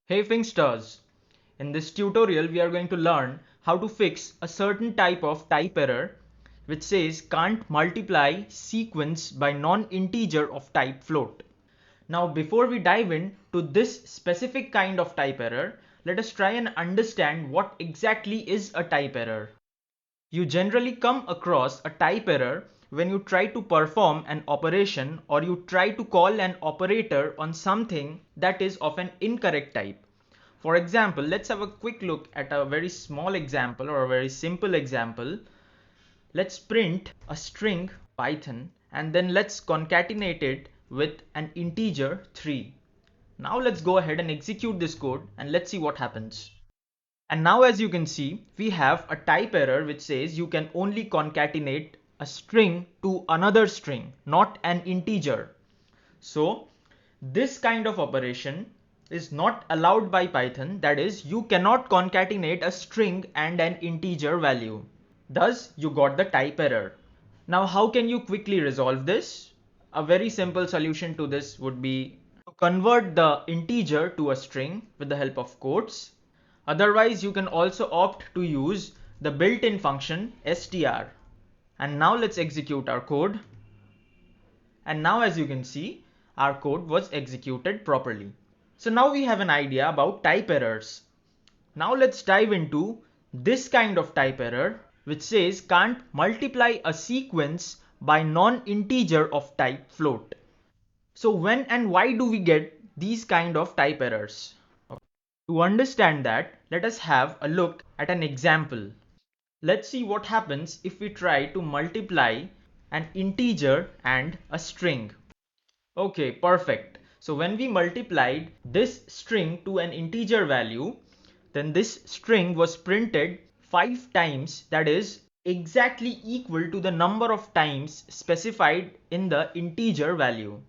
Hey Finksters! In this tutorial we are going to learn how to fix a certain type of type error which says can't multiply sequence by non-integer of type float. Now before we dive into this specific kind of type error, let us try and understand what exactly is a type error. You generally come across a type error when you try to perform an operation or you try to call an operator on something that is of an incorrect type. For example, let's have a quick look at a very small example or a very simple example. Let's print a string Python and then let's concatenate it with an integer 3. Now let's go ahead and execute this code and let's see what happens. And now as you can see, we have a type error which says you can only concatenate a string to another string, not an integer. So this kind of operation is not allowed by Python. That is, you cannot concatenate a string and an integer value. Thus, you got the type error. Now, how can you quickly resolve this? A very simple solution to this would be to convert the integer to a string with the help of quotes. Otherwise, you can also opt to use the built-in function str. And now let's execute our code. And now as you can see, our code was executed properly. So now we have an idea about type errors. Now let's dive into this kind of type error which says can't multiply a sequence by non-integer of type float. So when and why do we get these kind of type errors? To understand that, let us have a look at an example. Let's see what happens if we try to multiply an integer and a string. Okay, perfect. So when we multiplied this string to an integer value, then this string was printed 5 times, that is exactly equal to the number of times specified in the integer value.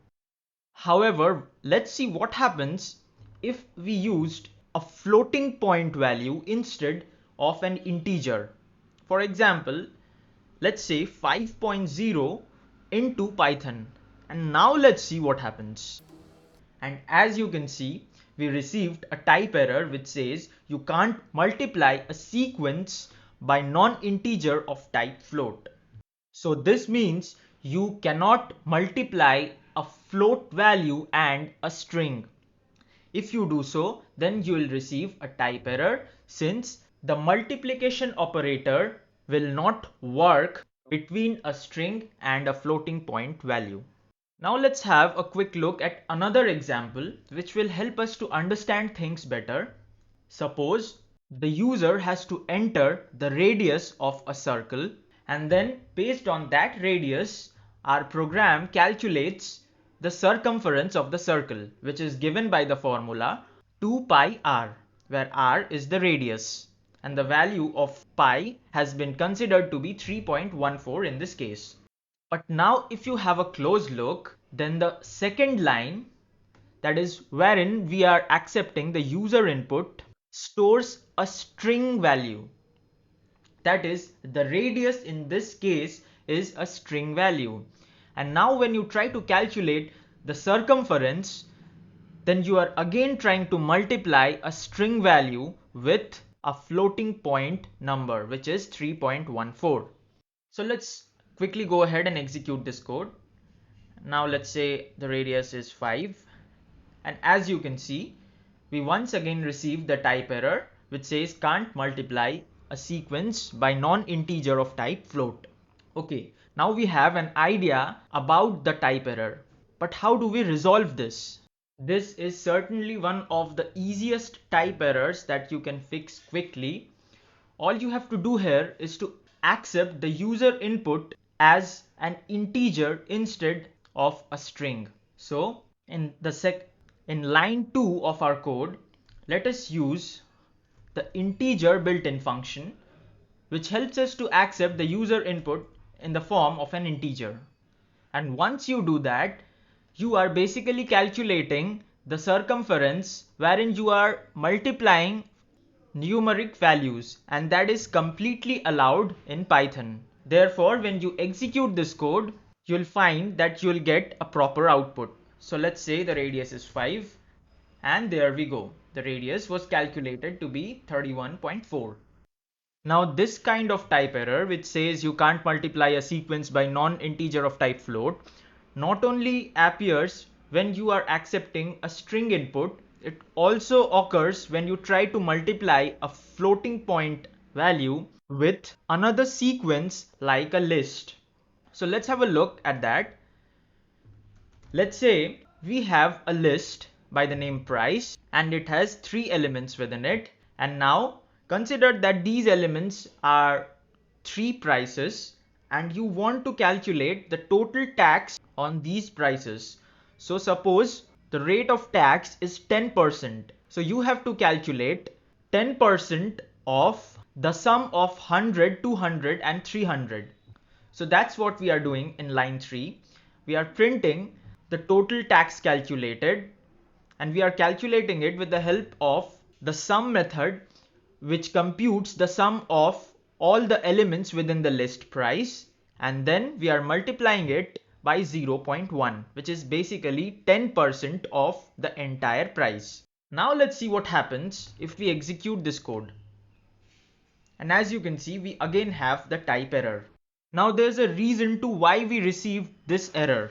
However, let's see what happens if we used a floating point value instead of an integer. For example, let's say 5.0 into Python. And now let's see what happens. And as you can see, we received a type error which says you can't multiply a sequence by non-integer of type float. So this means you cannot multiply a float value and a string. If you do so, then you will receive a type error since the multiplication operator will not work between a string and a floating point value. Now let's have a quick look at another example which will help us to understand things better. Suppose the user has to enter the radius of a circle and then based on that radius, our program calculates the circumference of the circle, which is given by the formula 2 pi r, where r is the radius and the value of pi has been considered to be 3.14 in this case. But now if you have a close look, then the second line, that is wherein we are accepting the user input, stores a string value. That is, the radius in this case is a string value. And now when you try to calculate the circumference, then you are again trying to multiply a string value with a floating point number, which is 3.14. So let's quickly go ahead and execute this code. Now let's say the radius is 5. And as you can see, we once again receive the type error which says can't multiply a sequence by non-integer of type float. Okay, now we have an idea about the type error. But how do we resolve this? This is certainly one of the easiest type errors that you can fix quickly. All you have to do here is to accept the user input as an integer instead of a string. So in line 2 of our code, let us use the integer built-in function which helps us to accept the user input in the form of an integer. And once you do that, you are basically calculating the circumference wherein you are multiplying numeric values, and that is completely allowed in Python. Therefore, when you execute this code, you'll find that you'll get a proper output. So let's say the radius is 5 and there we go. the radius was calculated to be 31.4. Now this kind of type error, which says you can't multiply a sequence by non-integer of type float, not only appears when you are accepting a string input, it also occurs when you try to multiply a floating point value with another sequence like a list. So let's have a look at that. Let's say we have a list by the name price and it has 3 elements within it, and now consider that these elements are 3 prices and you want to calculate the total tax on these prices. So suppose the rate of tax is 10%. So you have to calculate 10% of the sum of 100, 200 and 300. So that's what we are doing in line 3. We are printing the total tax calculated, and we are calculating it with the help of the sum method, which computes the sum of all the elements within the list price, and then we are multiplying it by 0.1, which is basically 10% of the entire price. Now let's see what happens if we execute this code. And as you can see, we again have the type error. Now there's a reason to why we received this error.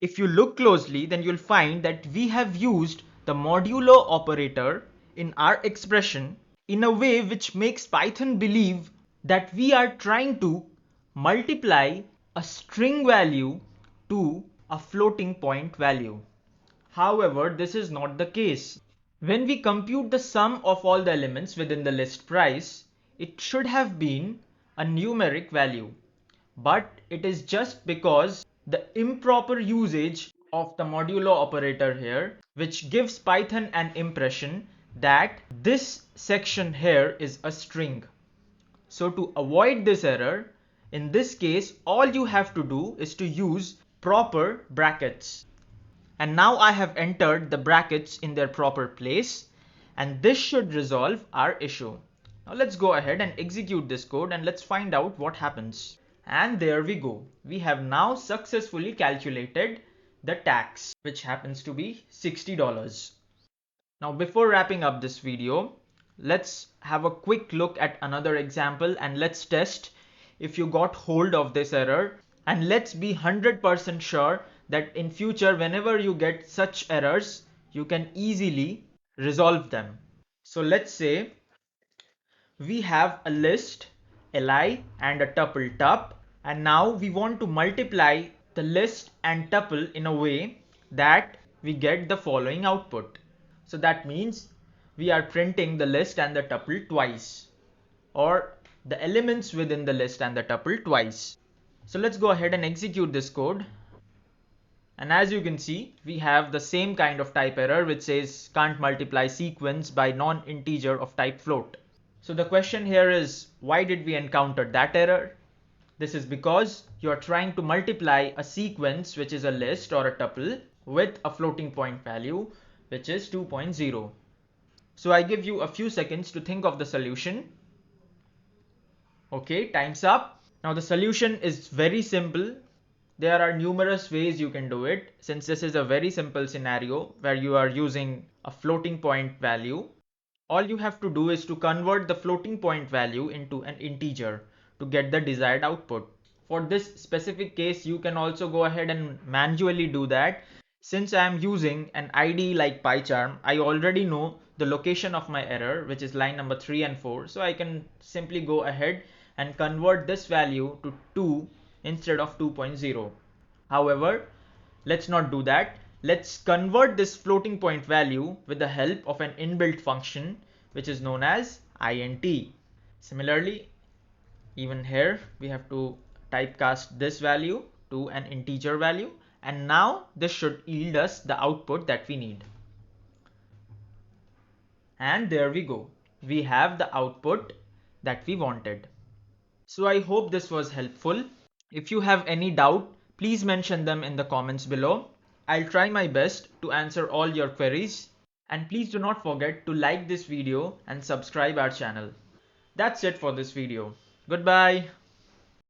If you look closely, then you'll find that we have used the modulo operator in our expression in a way which makes Python believe that we are trying to multiply a string value to a floating point value. However, this is not the case. When we compute the sum of all the elements within the list price, it should have been a numeric value. But it is just because the improper usage of the modulo operator here, which gives Python an impression that this section here is a string. So to avoid this error, in this case, all you have to do is to use proper brackets. And now I have entered the brackets in their proper place, and this should resolve our issue. Now let's go ahead and execute this code and let's find out what happens. And there we go. We have now successfully calculated the tax, which happens to be $60. Now before wrapping up this video, let's have a quick look at another example and let's test if you got hold of this error, and let's be 100% sure that in future whenever you get such errors, you can easily resolve them. So let's say we have a list li and a tuple tup, and now we want to multiply the list and tuple in a way that we get the following output. So that means we are printing the list and the tuple twice, or the elements within the list and the tuple twice. So let's go ahead and execute this code. And as you can see, we have the same kind of type error which says can't multiply sequence by non-integer of type float. So the question here is, why did we encounter that error? This is because you are trying to multiply a sequence, which is a list or a tuple, with a floating point value, which is 2.0. So I give you a few seconds to think of the solution. Okay, time's up. Now the solution is very simple. There are numerous ways you can do it, since this is a very simple scenario where you are using a floating point value. All you have to do is to convert the floating point value into an integer to get the desired output. For this specific case, you can also go ahead and manually do that. Since I am using an IDE like PyCharm, I already know the location of my error, which is line number 3 and 4. So I can simply go ahead and convert this value to 2 instead of 2.0. However, let's not do that. Let's convert this floating point value with the help of an inbuilt function which is known as int. Similarly, even here we have to typecast this value to an integer value, and now this should yield us the output that we need. And there we go. We have the output that we wanted. So I hope this was helpful. If you have any doubt, please mention them in the comments below. I'll try my best to answer all your queries. And please do not forget to like this video and subscribe our channel. That's it for this video. Goodbye.